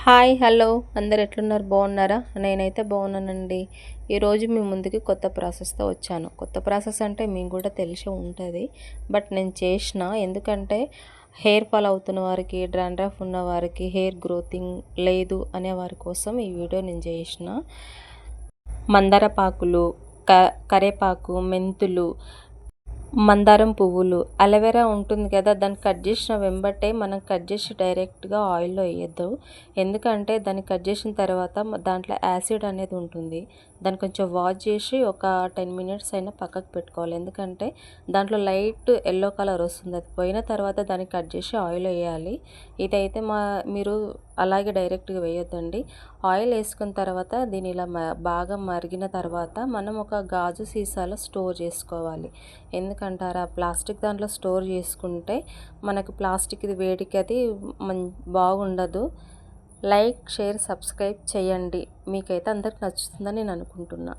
Hi hello అందరు ఎట్లున్నారు బాగున్నారా? నేనైతే బాగున్నానండి. ఈరోజు మీ ముందుకి కొత్త ప్రాసెస్తో వచ్చాను. కొత్త ప్రాసెస్ అంటే మీకు కూడా తెలిసి ఉంటుంది, బట్ నేను చేసిన ఎందుకంటే హెయిర్ ఫాల్ అవుతున్న వారికి, డాండ్రఫ్ ఉన్న వారికి, హెయిర్ గ్రోతింగ్ లేదు అనే వారి కోసం ఈ వీడియో నేను చేసిన. మందారపాకులు, కరేపాకు, మెంతులు, మందారం పువ్వులు, అలోవెరా ఉంటుంది కదా, దాన్ని కట్ చేసిన వెంబటే మనం కట్ చేసి డైరెక్ట్గా ఆయిల్లో వేయద్దు. ఎందుకంటే దాన్ని కట్ చేసిన తర్వాత దాంట్లో యాసిడ్ అనేది ఉంటుంది. దాన్ని కొంచెం వాష్ చేసి ఒక 10 మినిట్స్ అయినా పక్కకు పెట్టుకోవాలి. ఎందుకంటే దాంట్లో లైట్ ఎల్లో కలర్ వస్తుంది. అది పోయిన తర్వాత దాన్ని కట్ చేసి ఆయిల్లో వేయాలి. ఇదైతే మీరు అలాగే డైరెక్ట్గా వేయొద్దండి. ఆయిల్ వేసుకున్న తర్వాత దీని ఇలా బాగా మరిగిన తర్వాత మనం ఒక గాజు సీసాలో స్టోర్ చేసుకోవాలి. ఎందుకంటారా, ప్లాస్టిక్ దాంట్లో స్టోర్ చేసుకుంటే మనకు ప్లాస్టిక్ ఇది వేడికి అది బాగుండదు. లైక్, షేర్, సబ్స్క్రైబ్ చేయండి. మీకైతే అందరికి నచ్చుతుందని నేను అనుకుంటున్నా.